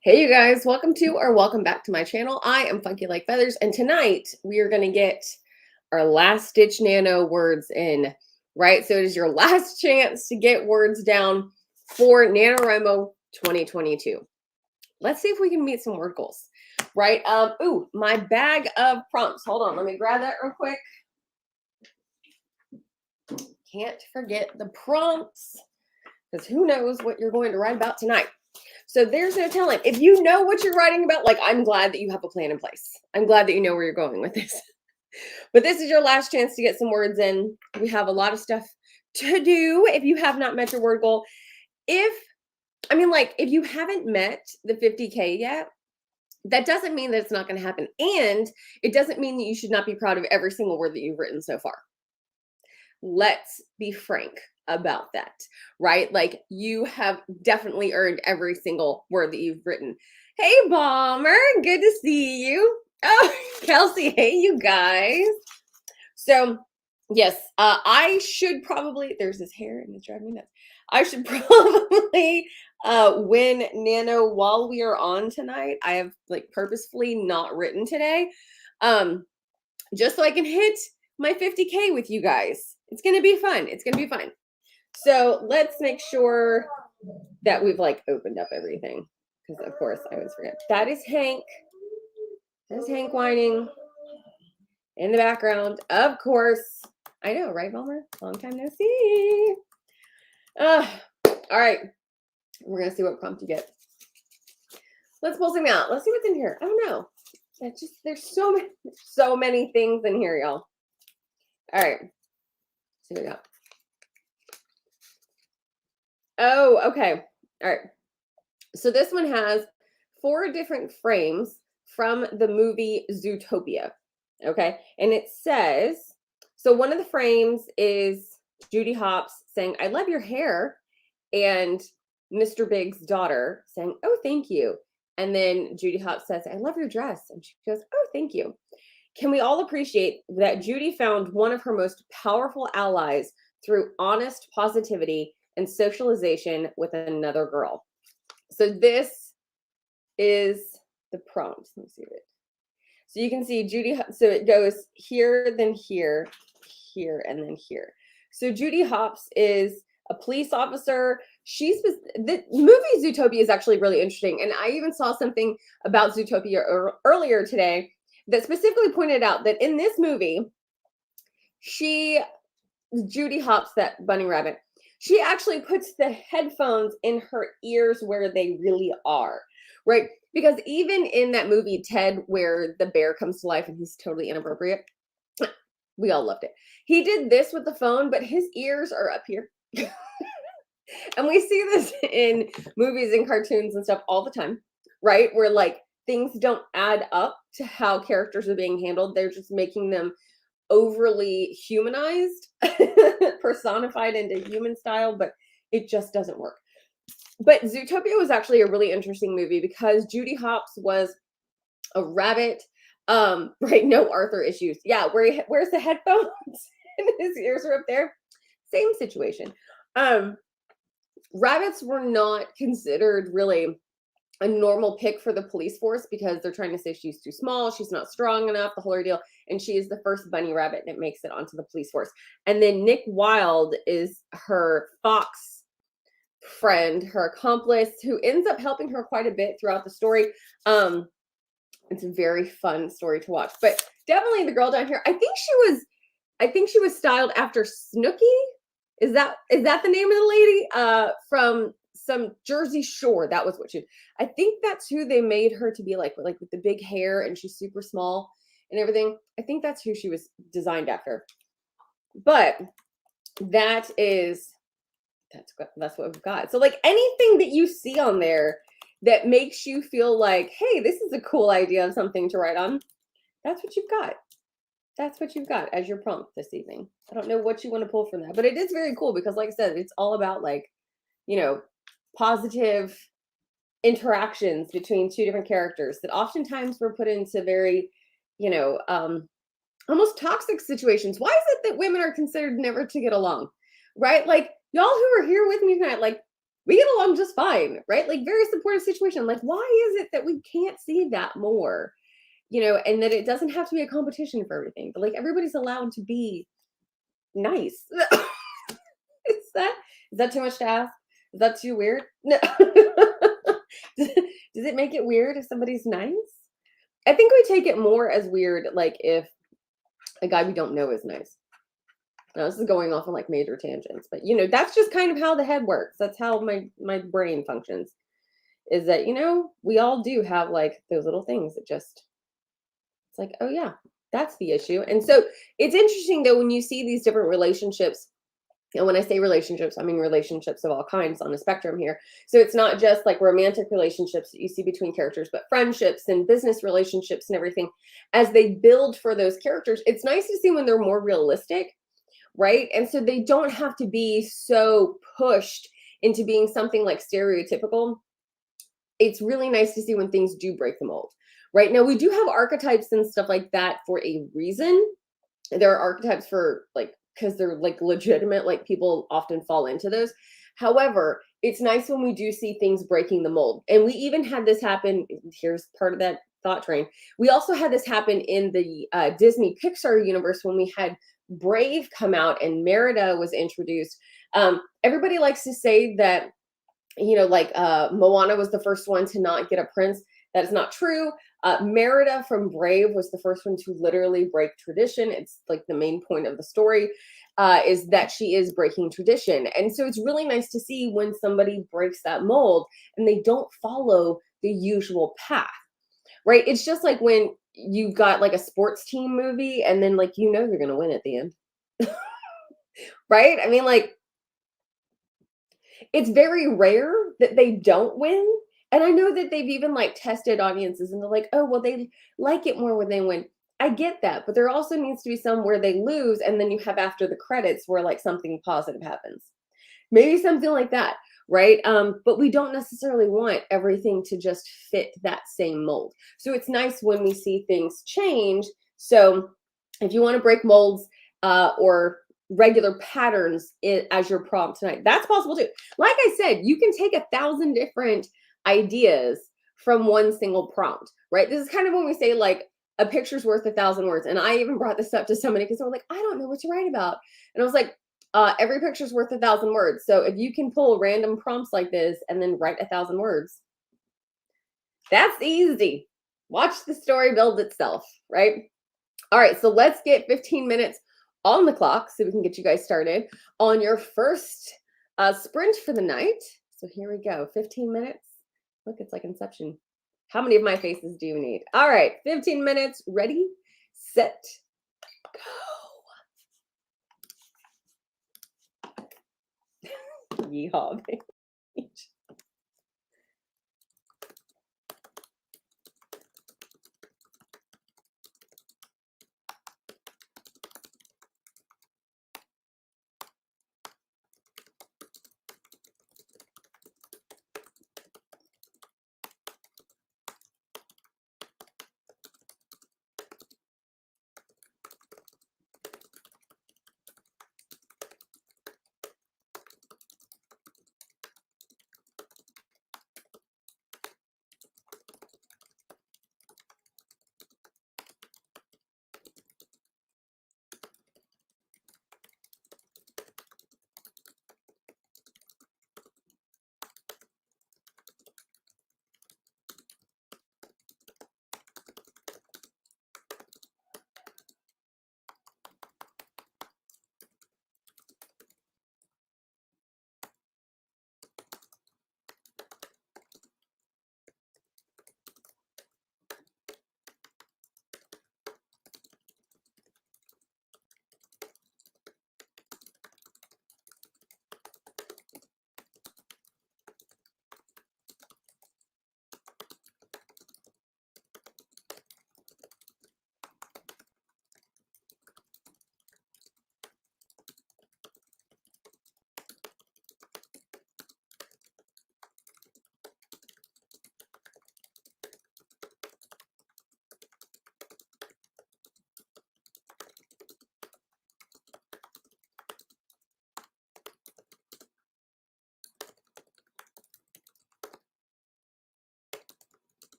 Hey you guys, welcome back to my channel. I am Funky Like Feathers, and tonight we are gonna get our last ditch nano words in, right? So it is your last chance to get words down for NaNoWriMo 2022. Let's see if we can meet some word goals, right? Ooh, my bag of prompts. Hold on, let me grab that real quick. Can't forget the prompts, because who knows what you're going to write about tonight. So there's no telling. If you know what you're writing about, like, I'm glad that you have a plan in place. I'm glad that you know where you're going with this. But this is your last chance to get some words in. We have a lot of stuff to do if you have not met your word goal. If you haven't met the 50K yet, that doesn't mean that it's not going to happen. And it doesn't mean that you should not be proud of every single word that you've written so far. Let's be frank about that, right? Like, you have definitely earned every single word that you've written. Hey, Balmer, good to see you. Oh, Kelsey, hey, you guys. So, yes, I should probably, there's this hair and it's driving me nuts. I should probably win Nano while we are on tonight. I have like purposefully not written today, just so I can hit my 50K with you guys. It's going to be fun. It's going to be fun. So let's make sure that we've like opened up everything, because of course I always forget. That is Hank. There's Hank whining in the background. Of course. I know, right, Balmer? Long time no see. All right. We're going to see what prompt you get. Let's pull something out. Let's see what's in here. I don't know. There's so many things in here, y'all. All right. Let's see what we got. Oh, okay. All right. So this one has 4 different frames from the movie Zootopia. Okay. And it says, so one of the frames is Judy Hopps saying, "I love your hair." And Mr. Big's daughter saying, "Oh, thank you." And then Judy Hopps says, "I love your dress." And she goes, "Oh, thank you." Can we all appreciate that Judy found one of her most powerful allies through honest positivity and socialization with another girl? So this is the prompt. Let me see it. So you can see Judy, so it goes here, then here, here, and then here. So Judy Hopps is a police officer. The movie Zootopia is actually really interesting. And I even saw something about Zootopia earlier today that specifically pointed out that in this movie, Judy Hopps, that bunny rabbit, she actually puts the headphones in her ears where they really are, right? Because even in that movie, Ted, where the bear comes to life and he's totally inappropriate, we all loved it. He did this with the phone, but his ears are up here. And we see this in movies and cartoons and stuff all the time, right? Where like things don't add up to how characters are being handled. They're just making them overly humanized, personified into human style, but it just doesn't work. But Zootopia was actually a really interesting movie because Judy Hopps was a rabbit. Right, no Arthur issues. Yeah, where's the headphones? And his ears are up there. Same situation. Rabbits were not considered really a normal pick for the police force because they're trying to say she's too small, she's not strong enough, the whole ordeal. And she is the first bunny rabbit that makes it onto the police force. And then Nick Wilde is her fox friend, her accomplice, who ends up helping her quite a bit throughout the story. It's a very fun story to watch. But definitely the girl down here, I think she was styled after Snooki. Is that the name of the lady from some Jersey Shore? That was what I think that's who they made her to be like with the big hair, and she's super small and everything. I think that's who she was designed after. But that's what we've got. So like anything that you see on there that makes you feel like, hey, this is a cool idea of something to write on, that's what you've got. That's what you've got as your prompt this evening. I don't know what you want to pull from that, but it is very cool because, like I said, it's all about like, positive interactions between 2 different characters that oftentimes were put into very, almost toxic situations. Why is it that women are considered never to get along, right? Like y'all who are here with me tonight, like We get along just fine, right? Like very supportive situation. Like, why is it that we can't see that more? And that it doesn't have to be a competition for everything, but like everybody's allowed to be nice. Is that is that too much to ask? Is that too weird? No. Does it make it weird if somebody's nice? I think we take it more as weird, like if a guy we don't know is nice. Now this is going off on like major tangents, but that's just kind of how the head works. That's how my brain functions. Is that we all do have like those little things that just it's like, oh yeah, that's the issue. And so it's interesting though when you see these different relationships. And when I say relationships, I mean relationships of all kinds on the spectrum here. So it's not just like romantic relationships that you see between characters, but friendships and business relationships and everything. As they build for those characters, it's nice to see when they're more realistic, right? And so they don't have to be so pushed into being something like stereotypical. It's really nice to see when things do break the mold, right? Now, we do have archetypes and stuff like that for a reason. There are archetypes for like, because they're like legitimate, like people often fall into those. However, it's nice when we do see things breaking the mold. And we even had this happen. Here's part of that thought train. We also had this happen in the Disney Pixar universe when we had Brave come out and Merida was introduced. Everybody likes to say that, like Moana was the first one to not get a prince. That is not true. Merida from Brave was the first one to literally break tradition. It's like the main point of the story is that she is breaking tradition. And so it's really nice to see when somebody breaks that mold and they don't follow the usual path, right? It's just like when you've got like a sports team movie and then like, they're going to win at the end, right? I mean, like, it's very rare that they don't win. And I know that they've even like tested audiences and they're like, oh, well, they like it more when they win. I get that. But there also needs to be some where they lose. And then you have after the credits where like something positive happens. Maybe something like that. Right. But we don't necessarily want everything to just fit that same mold. So it's nice when we see things change. So if you want to break molds or regular patterns as your prompt tonight, that's possible too. Like I said, you can take 1,000 different ideas from one single prompt, right? This is kind of when we say like a picture's worth 1,000 words. And I even brought this up to somebody because they were like, I don't know what to write about. And I was like, every picture's worth 1,000 words. So if you can pull random prompts like this and then write 1,000 words, that's easy. Watch the story build itself, right? All right, so let's get 15 minutes on the clock so we can get you guys started on your first sprint for the night. So here we go, 15 minutes. Look, it's like Inception. How many of my faces do you need? All right, 15 minutes, ready, set, go. Yeehaw, baby.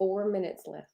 4 minutes left.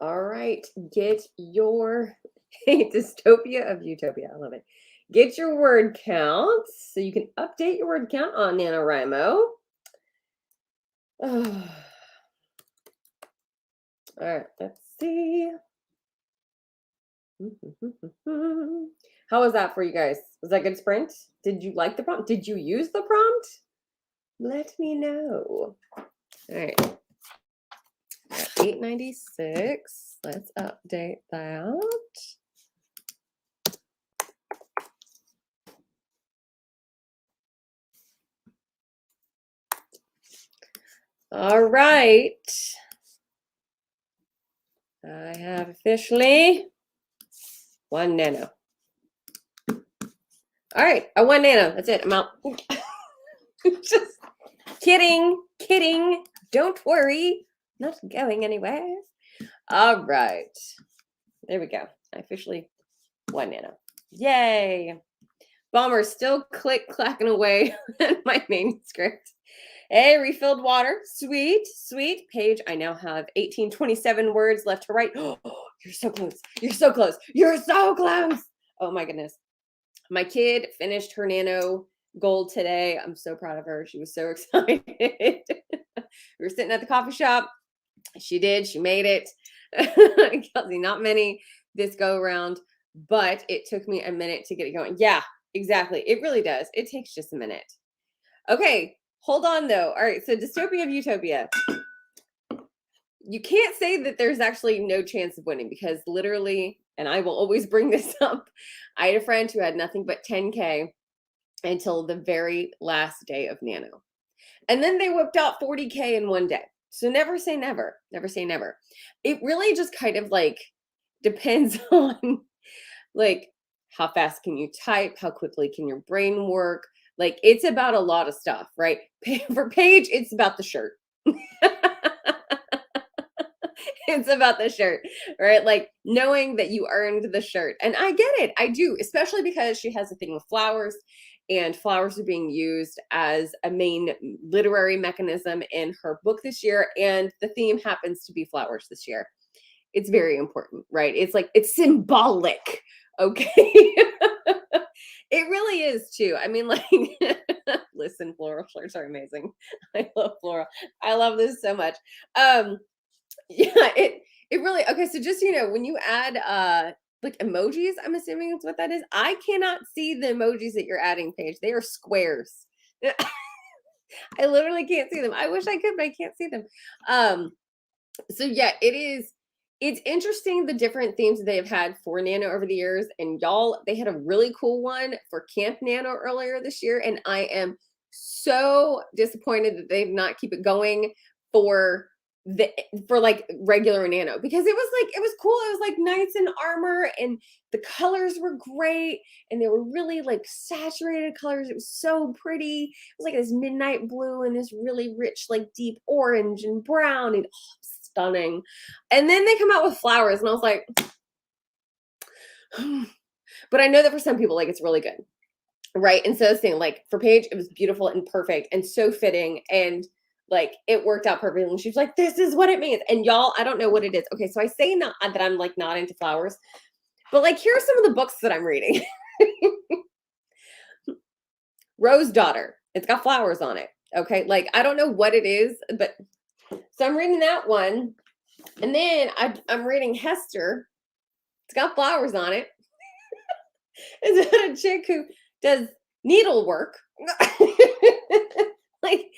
All right, get your dystopia of utopia. I love it. Get your word counts so you can update your word count on NaNoWriMo. Oh. All right, let's see. How was that for you guys? Was that a good sprint? Did you like the prompt? Did you use the prompt? Let me know. All right. 896. Let's update that. All right. I have officially 1 nano. All right, I 1 nano. That's it. I'm out. Just kidding. Kidding. Don't worry. Not going anywhere. All right. There we go. I officially 1 nano. Yay. Bomber's still clacking away on my manuscript. Hey, refilled water. Sweet, sweet. Page, I now have 1827 words left to write. Oh, you're so close. You're so close. You're so close. Oh my goodness. My kid finished her nano gold today. I'm so proud of her. She was so excited. We were sitting at the coffee shop. She did. She made it. Kelsey, not many this go around, but it took me a minute to get it going. Yeah, exactly. It really does. It takes just a minute. Okay, hold on though. All right, so dystopia of utopia. You can't say that there's actually no chance of winning because literally, and I will always bring this up, I had a friend who had nothing but 10K until the very last day of Nano. And then they whipped out 40K in one day. So never say never. Never say never. It really just kind of like depends on like how fast can you type, how quickly can your brain work. Like it's about a lot of stuff, right? For Paige, it's about the shirt. It's about the shirt, right? Like knowing that you earned the shirt. And I get it. I do, especially because she has a thing with flowers and flowers are being used as a main literary mechanism in her book this year. And the theme happens to be flowers this year. It's very important, right? It's like, it's symbolic. Okay. It really is too. I mean, like, listen, floral shirts are amazing. I love floral. I love this so much. Yeah, it really okay. So just when you add like emojis, I'm assuming that's what that is. I cannot see the emojis that you're adding, Paige. They are squares. I literally can't see them. I wish I could, but I can't see them. So yeah, it's interesting the different themes that they've had for Nano over the years. And y'all, they had a really cool one for Camp Nano earlier this year. And I am so disappointed that they did not keep it going for like regular Nano, because it was cool. It was like knights in armor and the colors were great and they were really like saturated colors. It was so pretty. It was like this midnight blue and this really rich like deep orange and brown and stunning. And then they come out with flowers and I was like, but I know that for some people like it's really good, right? And so I was saying, like, for Paige it was beautiful and perfect and so fitting, and like it worked out perfectly. And she's like, this is what it means. And y'all, I don't know what it is. Okay, so I say not that I'm like not into flowers, but like here are some of the books that I'm reading. Rose Daughter. It's got flowers on it. Okay, like I don't know what it is, but so I'm reading that one. And then I'm reading Hester. It's got flowers on it. It's about a chick who does needlework. Like,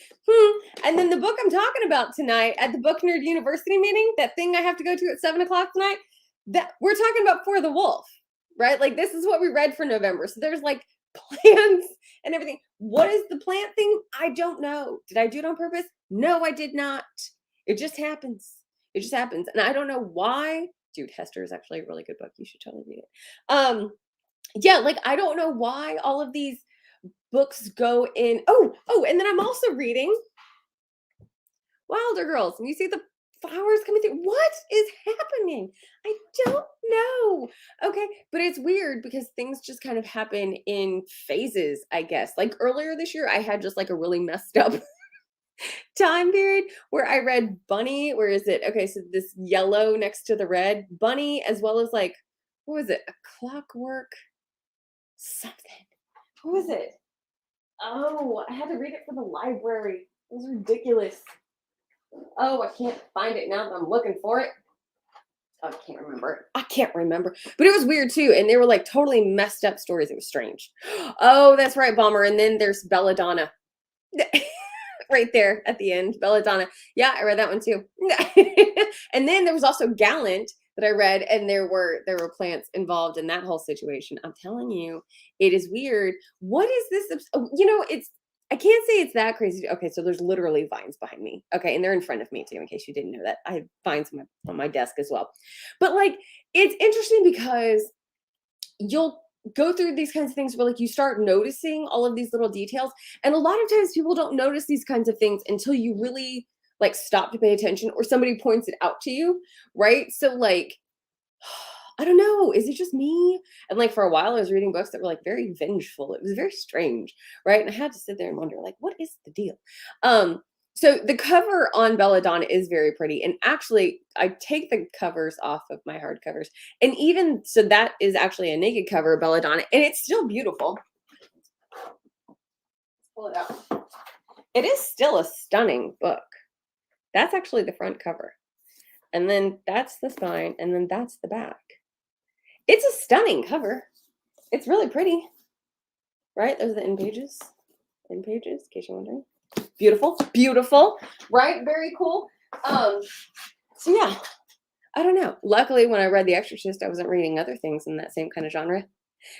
And then the book I'm talking about tonight at the Book Nerd University meeting, that thing I have to go to at 7:00 tonight, that we're talking about For the Wolf, right? Like this is what we read for November. So there's like plants and everything. What is the plant thing? I don't know. Did I do it on purpose? No, I did not. It just happens. It just happens. And I don't know why. Dude, Hester is actually a really good book. You should totally read it. Yeah, like I don't know why all of these books go in. Oh, and then I'm also reading Wilder Girls. And you see the flowers coming through. What is happening? I don't know. Okay, but it's weird because things just kind of happen in phases, I guess. Like earlier this year, I had just like a really messed up time period where I read Bunny. Where is it? Okay, so this yellow next to the red, Bunny, as well as like, what was it? A Clockwork something. What was it? Oh, I had to read it for the library. It was ridiculous. Oh, I can't find it now that I'm looking for it. Oh, I can't remember. But it was weird too. And they were like totally messed up stories. It was strange. Oh, that's right, Bomber. And then there's Belladonna. Right there at the end. Belladonna. Yeah, I read that one too. And then there was also Gallant that I read, and there were plants involved in that whole situation. I'm telling you, it is weird. What is this? I can't say it's that crazy. Okay, so there's literally vines behind me. Okay, and they're in front of me too, in case you didn't know that. I have vines on my desk as well. But like, it's interesting because you'll go through these kinds of things where like you start noticing all of these little details. And a lot of times people don't notice these kinds of things until you really like stop to pay attention or somebody points it out to you, right? So like, I don't know, is it just me? And like for a while I was reading books that were like very vengeful. It was very strange, right? And I had to sit there and wonder like, what is the deal? So the cover on Belladonna is very pretty. And actually, I take the covers off of my hardcovers. And even so, that is actually a naked cover of Belladonna, and it's still beautiful. Let's pull it out. It is still a stunning book. That's actually the front cover. And then that's the spine, and then that's the back. It's a stunning cover. It's really pretty, right? Those are the end pages. End pages, in case you're wondering. Beautiful, beautiful, right? Very cool. So yeah, I don't know. Luckily, when I read The Exorcist, I wasn't reading other things in that same kind of genre.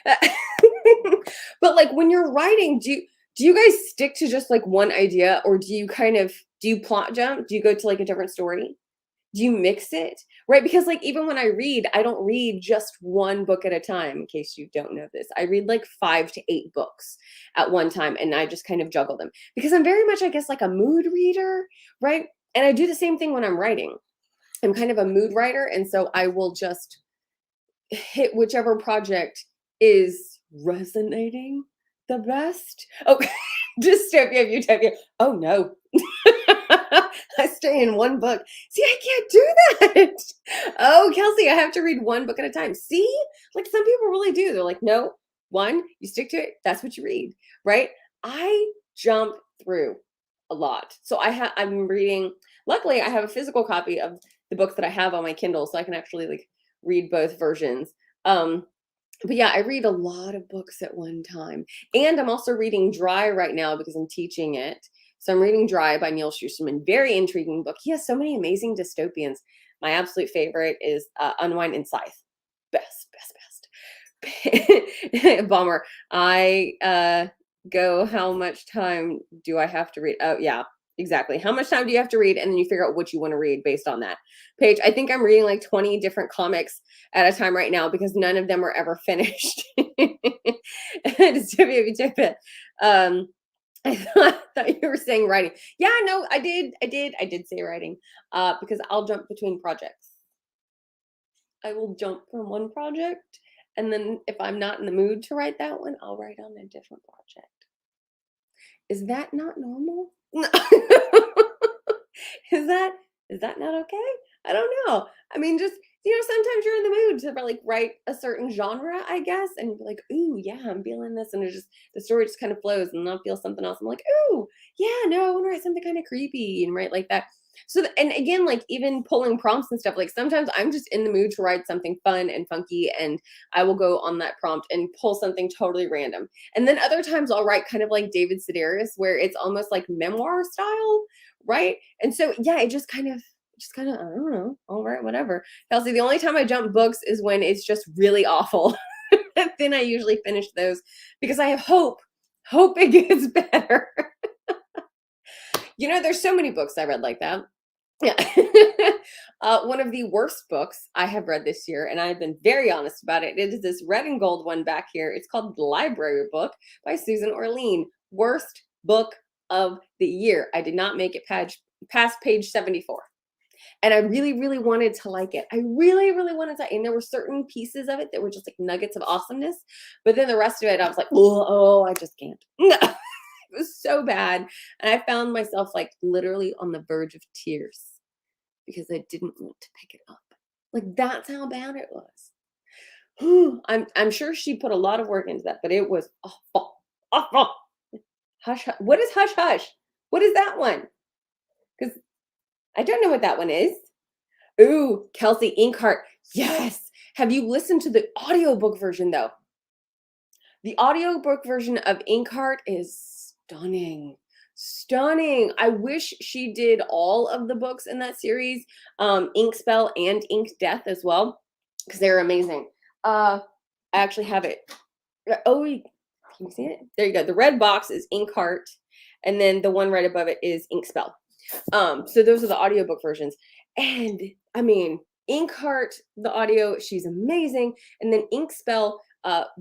But like when you're writing, do you guys stick to just like one idea, or do you plot jump? Do you go to like a different story? Do you mix it? Right? Because like even when I read, I don't read just one book at a time, in case you don't know this. I read like 5 to 8 books at one time, and I just kind of juggle them because I'm very much, I guess, like a mood reader, right? And I do the same thing when I'm writing. I'm kind of a mood writer, and so I will just hit whichever project is resonating the best. Oh, dystopia, utopia. Oh no. I stay in one book. See, I can't do that. Oh, Kelsey, I have to read one book at a time. See, like some people really do. They're like, no, one, you stick to it. That's what you read, right? I jump through a lot. So I'm reading, luckily I have a physical copy of the books that I have on my Kindle, so I can actually like read both versions. But yeah, I read a lot of books at one time. And I'm also reading Dry right now because I'm teaching it. So I'm reading Dry by Neil Shusterman. Very intriguing book. He has so many amazing dystopians. My absolute favorite is Unwind and Scythe. Best. Bummer. I go, how much time do I have to read? Oh, yeah, exactly. How much time do you have to read? And then you figure out what you want to read based on that. Paige, I think I'm reading like 20 different comics at a time right now because none of them are ever finished. I thought you were saying writing. Yeah, no, I did say writing because I'll jump between projects. I will jump from one project, and then if I'm not in the mood to write that one, I'll write on a different project. Is that not normal? No. Is that not okay? I don't know. I mean, just, sometimes you're in the mood to like write a certain genre, I guess, and you're like, ooh, yeah, I'm feeling this, and the story just kind of flows, and then I'll feel something else. I'm like, ooh, yeah, no, I want to write something kind of creepy and write like that. So, and again, like even pulling prompts and stuff, like sometimes I'm just in the mood to write something fun and funky, and I will go on that prompt and pull something totally random. And then other times I'll write kind of like David Sedaris, where it's almost like memoir style, right? And so, yeah, it just kind of, I don't know, all right, whatever. Kelsey, the only time I jump books is when it's just really awful. Then I usually finish those because I have hope it gets better. There's so many books I read like that. Yeah. One of the worst books I have read this year, and I've been very honest about it. It is this red and gold one back here. It's called The Library Book by Susan Orlean. Worst book of the year. I did not make it past page 74. And I really, really wanted to like it. I really, really wanted to. And there were certain pieces of it that were just like nuggets of awesomeness. But then the rest of it, I was like, oh, I just can't. No. It was so bad. And I found myself like literally on the verge of tears because I didn't want to pick it up. Like that's how bad it was. I'm sure she put a lot of work into that, but it was awful. Awful. Hush, hush. What is hush hush? What is that one? Because I don't know what that one is. Ooh, Kelsey Inkheart. Yes. Have you listened to the audiobook version though? The audiobook version of Inkheart is stunning. Stunning. I wish she did all of the books in that series, Ink Spell and Ink Death as well, because they're amazing. I actually have it. Oh, Can you see it? There you go. The red box is Inkheart, and then the one right above it is Inkspell. So those are the audiobook versions. And I mean, Inkheart, the audio, she's amazing. And then Inkspell,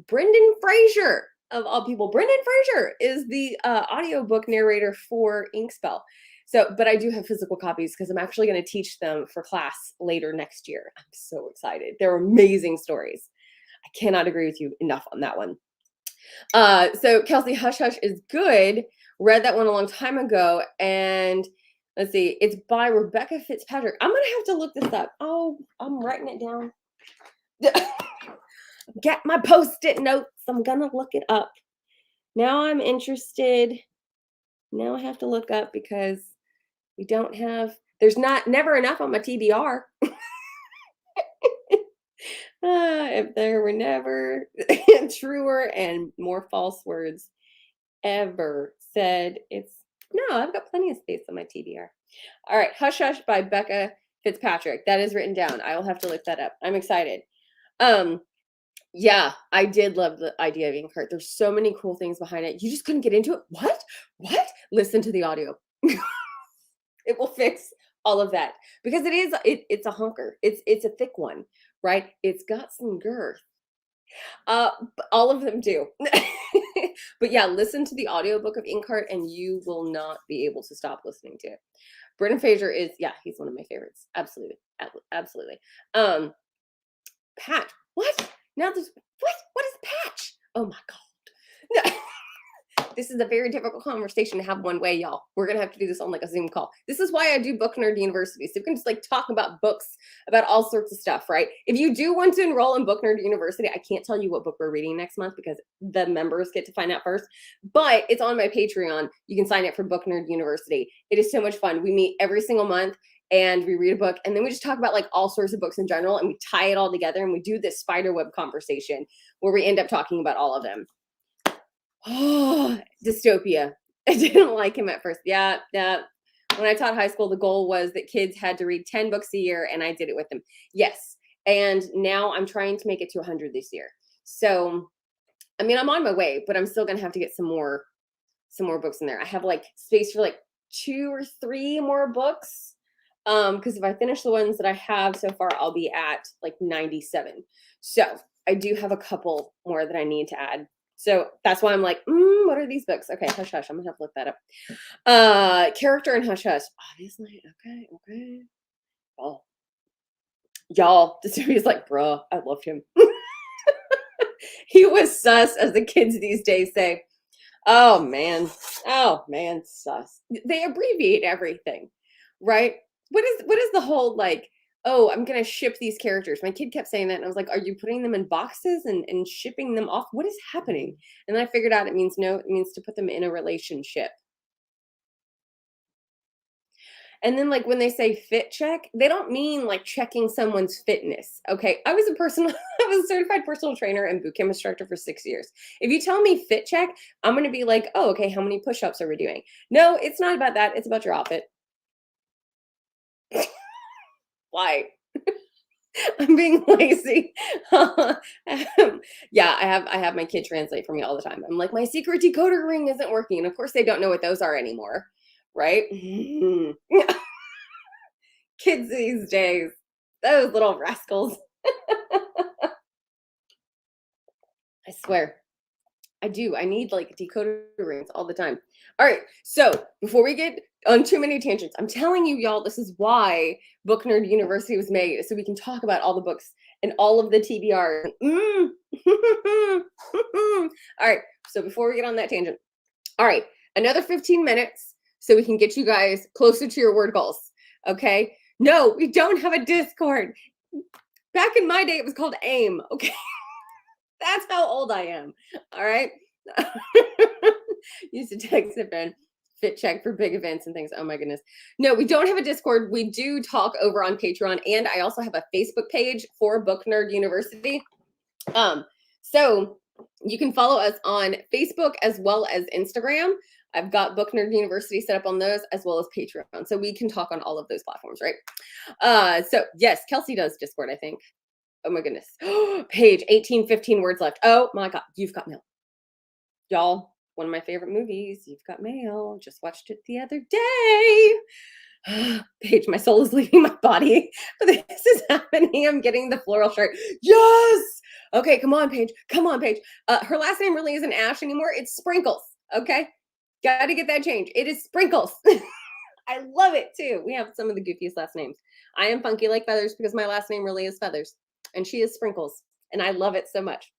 Brendan Fraser, of all people. Brendan Fraser is the audiobook narrator for Inkspell. So, but I do have physical copies because I'm actually going to teach them for class later next year. I'm so excited. They're amazing stories. I cannot agree with you enough on that one. So Kelsey, Hush Hush is good. Read that one a long time ago. And let's see, it's by Rebecca Fitzpatrick. I'm going to have to look this up. Oh, I'm writing it down. Get my Post-it notes. I'm going to look it up. Now I'm interested. Now I have to look up because we don't have, there's never enough on my TBR. If there were never truer and more false words ever said, no, I've got plenty of space on my TBR. All right, Hush Hush by Becca Fitzpatrick. That is written down. I will have to look that up. I'm excited. Yeah, I did love the idea of Inkheart. There's so many cool things behind it. You just couldn't get into it. What? Listen to the audio. It will fix all of that because it's a hunker. It's a thick one, right? It's got some girth. All of them do. But yeah, listen to the audiobook of Inkheart and you will not be able to stop listening to it. Brendan Fraser is, yeah, he's one of my favorites. Absolutely. Absolutely. Patch. What? Now there's, what is patch? Oh my God. This is a very difficult conversation to have one way, y'all. We're going to have to do this on like a Zoom call. This is why I do Book Nerd University. So we can just like talk about books, about all sorts of stuff, right? If you do want to enroll in Book Nerd University, I can't tell you what book we're reading next month because the members get to find out first, but it's on my Patreon. You can sign up for Book Nerd University. It is so much fun. We meet every single month and we read a book and then we just talk about like all sorts of books in general and we tie it all together and we do this spiderweb conversation where we end up talking about all of them. Oh, dystopia. I didn't like him at first. Yeah. When I taught high school, the goal was that kids had to read 10 books a year, and I did it with them. Yes. And now I'm trying to make it to 100 this year. So, I mean, I'm on my way, but I'm still going to have to get some more books in there. I have like space for like 2 or 3 more books. Because if I finish the ones that I have so far, I'll be at like 97. So I do have a couple more that I need to add. So that's why I'm like, what are these books? Okay, Hush Hush. I'm gonna have to look that up. Character in Hush Hush. Obviously, okay. Oh, y'all, this is like, bruh, I loved him. He was sus, as the kids these days say. Oh man, sus. They abbreviate everything, right? What is the whole like, oh, I'm going to ship these characters. My kid kept saying that. And I was like, are you putting them in boxes and shipping them off? What is happening? And then I figured out it means no, it means to put them in a relationship. And then like when they say fit check, they don't mean like checking someone's fitness. Okay. I was a certified personal trainer and boot camp instructor for 6 years. If you tell me fit check, I'm going to be like, oh, okay, how many push-ups are we doing? No, it's not about that. It's about your outfit. Why? I'm being lazy. Yeah, I have my kid translate for me all the time. I'm like, my secret decoder ring isn't working. And of course they don't know what those are anymore, right? Kids these days, those little rascals. I swear. I do. I need like decoder rings all the time. All right. So before we get on too many tangents, I'm telling you, y'all, this is why Book Nerd University was made. So we can talk about all the books and all of the TBR. All right. So before we get on that tangent, all right, another 15 minutes so we can get you guys closer to your word goals. Okay. No, we don't have a Discord. Back in my day, it was called AIM. Okay. That's how old I am. All right. Used to text a friend, fit check for big events and things. Oh my goodness. No, we don't have a Discord. We do talk over on Patreon. And I also have a Facebook page for Book Nerd University. So you can follow us on Facebook as well as Instagram. I've got Book Nerd University set up on those as well as Patreon. So we can talk on all of those platforms, right? So yes, Kelsey does Discord, I think. Oh my goodness. Page 18, 15 words left. Oh my God, you've got mail. Y'all, one of my favorite movies, You've Got Mail. Just watched it the other day. Paige, my soul is leaving my body. But this is happening. I'm getting the floral shirt. Yes. Okay, come on, Paige. Come on, Paige. Her last name really isn't Ash anymore. It's Sprinkles. Okay. Got to get that change. It is Sprinkles. I love it too. We have some of the goofiest last names. I am funky like feathers because my last name really is Feathers. And she is Sprinkles. And I love it so much.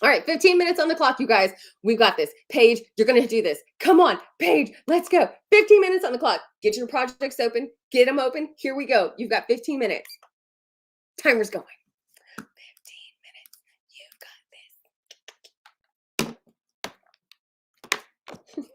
All right, 15 minutes on the clock, you guys. We got this. Paige, you're going to do this. Come on, Paige, let's go. 15 minutes on the clock. Get your projects open. Get them open. Here we go. You've got 15 minutes. Timer's going. 15 minutes. You got this.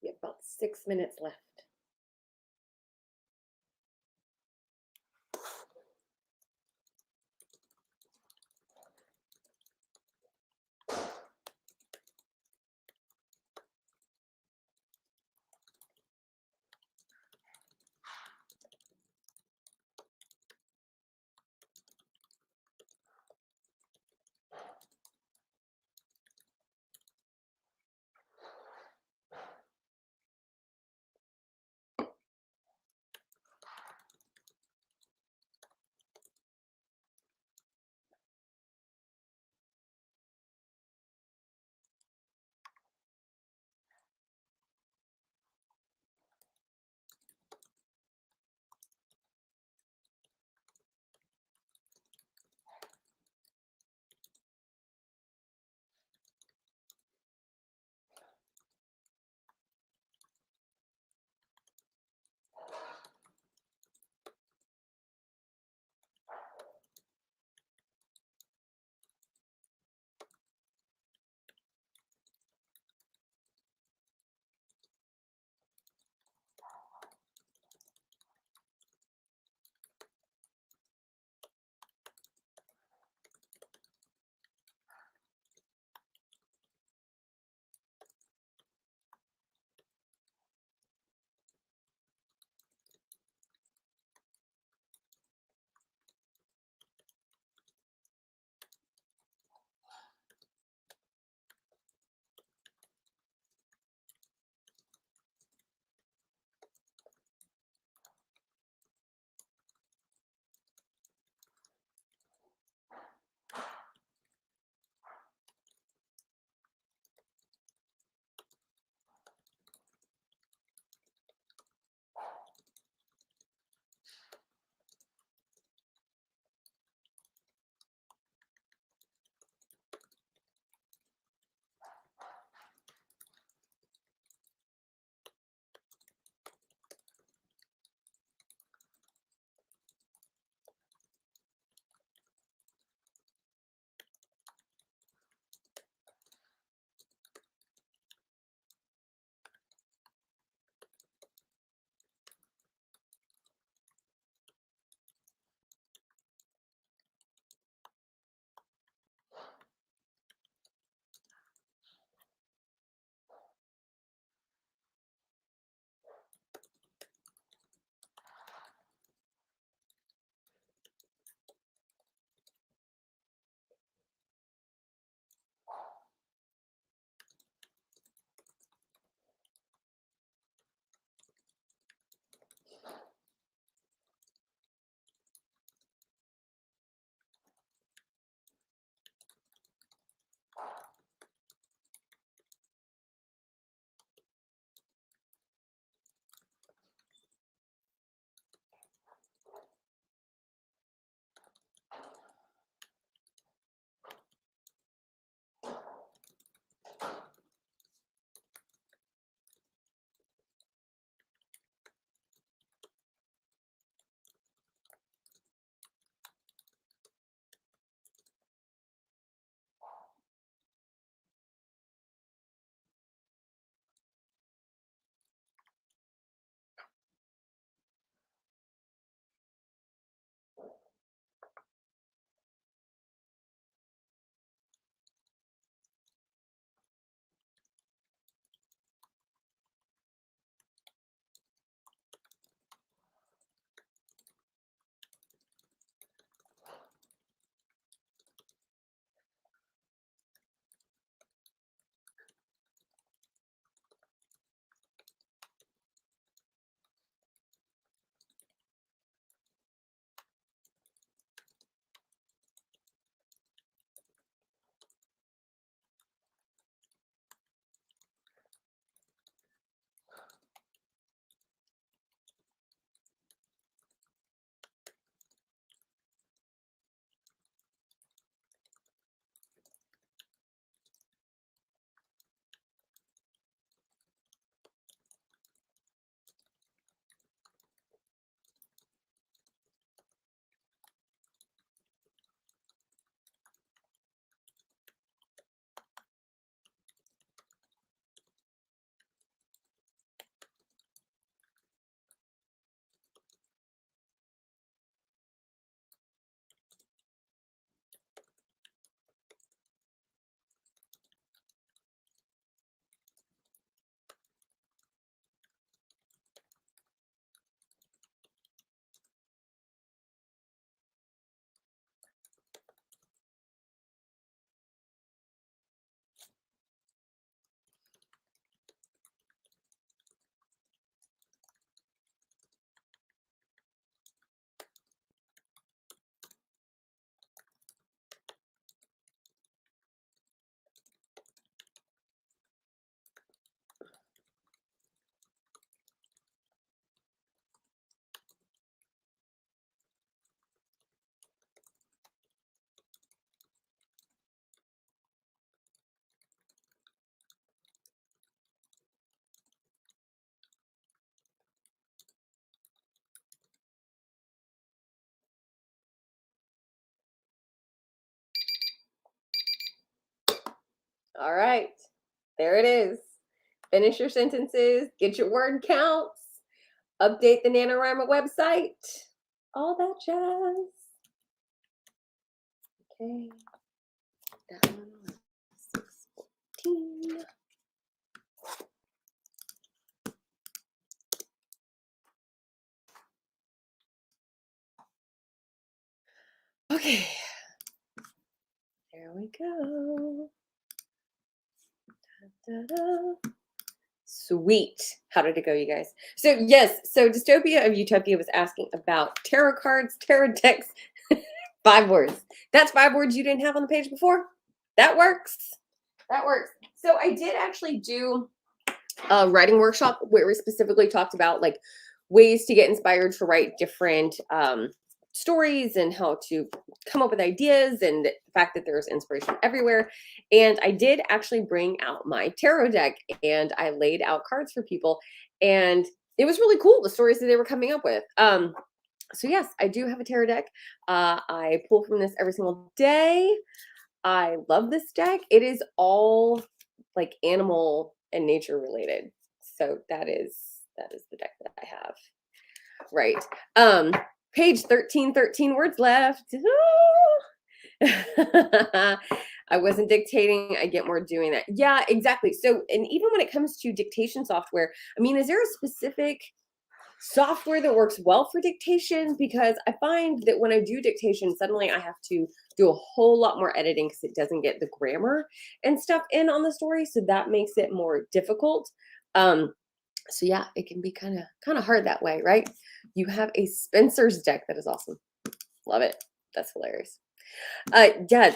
We have about 6 minutes left. All right. There it is. Finish your sentences, get your word counts, update the NaNoWriMo website, all that jazz. Okay. That one was 614. Okay. There we go. Da-da-da. Sweet. How did it go, you guys? So yes, so Dystopia of Utopia was asking about tarot cards, tarot decks, 5 words. That's 5 words you didn't have on the page before. That works. That works. So I did actually do a writing workshop where we specifically talked about like ways to get inspired to write different stories and how to come up with ideas and the fact that there's inspiration everywhere. And I did actually bring out my tarot deck and I laid out cards for people. And it was really cool, the stories that they were coming up with. So yes, I do have a tarot deck. I pull from this every single day. I love this deck. It is all like animal and nature related. So that is the deck that I have. Right. Page 13 words left. I wasn't dictating. I get more doing that. Yeah, exactly. So, and even when it comes to dictation software, I mean, is there a specific software that works well for dictation? Because I find that when I do dictation, suddenly I have to do a whole lot more editing because it doesn't get the grammar and stuff in on the story. So that makes it more difficult. So yeah, it can be kind of hard that way, right? You have a Spencer's deck that is awesome. Love it. That's hilarious. Yeah,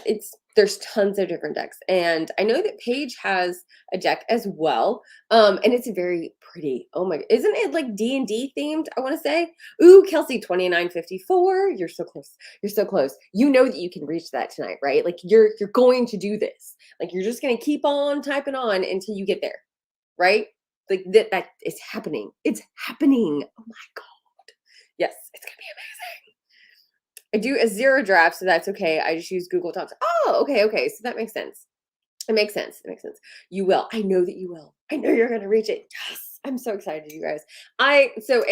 there's tons of different decks, and I know that Paige has a deck as well. And it's very pretty. Oh my, isn't it like D&D themed? I want to say. Ooh, Kelsey, 2954. You're so close. You're so close. You know that you can reach that tonight, right? Like you're going to do this. Like you're just gonna keep on typing on until you get there, right? Like that is happening. It's happening. Oh my God. Yes, it's gonna be amazing. I do a 0 draft, so that's okay. I just use Google Docs. Oh, okay. So that makes sense. It makes sense. You will. I know that you will. I know you're gonna reach it. Yes. I'm so excited, you guys. So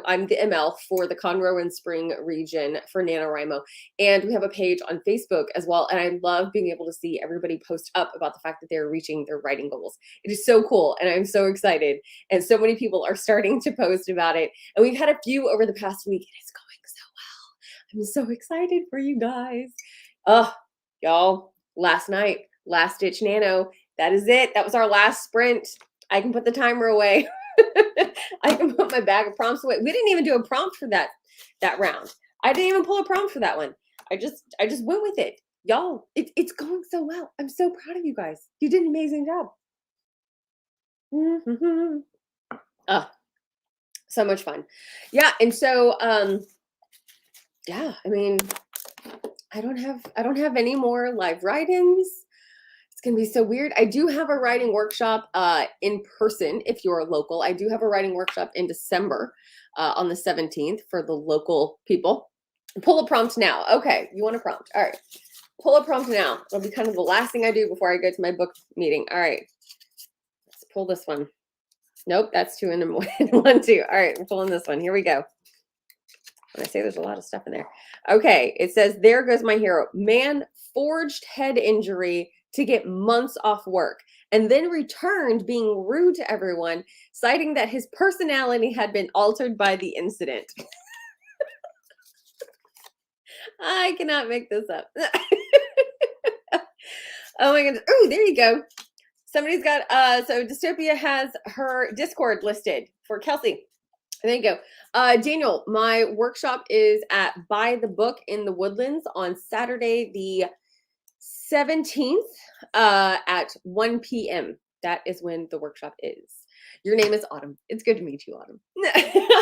I'm the ML for the Conroe and Spring region for NaNoWriMo, and we have a page on Facebook as well. And I love being able to see everybody post up about the fact that they're reaching their writing goals. It is so cool, and I'm so excited. And so many people are starting to post about it, and we've had a few over the past week, and it's going so well. I'm so excited for you guys. Oh, y'all! Last night, last ditch nano. That is it. That was our last sprint. I can put the timer away. I can put my bag of prompts away. We didn't even do a prompt for that round. I didn't even pull a prompt for that one. I just went with it. Y'all, it's going so well. I'm so proud of you guys. You did an amazing job. So much fun. Yeah, and so yeah, I mean, I don't have any more live write-ins. It's going to be so weird. I do have a writing workshop in person if you're local. I do have a writing workshop in December on the 17th for the local people. Pull a prompt now. Okay, you want a prompt. All right. Pull a prompt now. It'll be kind of the last thing I do before I go to my book meeting. All right. Let's pull this one. Nope, that's 2 in 1, 2. All right, we're pulling this one. Here we go. When I say there's a lot of stuff in there. Okay, it says, there goes my hero. Man forged head injury to get months off work and then returned being rude to everyone, citing that his personality had been altered by the incident. I cannot make this up. Oh my goodness. Oh, there you go. Somebody's got, so Dystopia has her Discord listed for Kelsey. There you go. Daniel, my workshop is at Buy the Book in the Woodlands on Saturday, the 17th at 1 p.m. That is when the workshop is. Your name is Autumn. It's good to meet you, Autumn.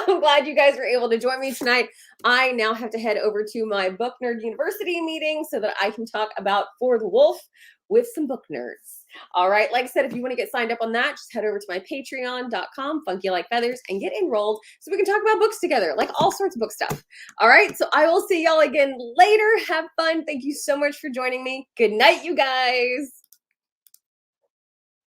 I'm glad you guys were able to join me tonight. I now have to head over to my Book Nerd University meeting so that I can talk about For the Wolf with some book nerds. All right, like I said, if you want to get signed up on that, just head over to my patreon.com, funky like feathers, and get enrolled so we can talk about books together, like all sorts of book stuff. All right, so I will see y'all again later. Have fun. Thank you so much for joining me. Good night, you guys.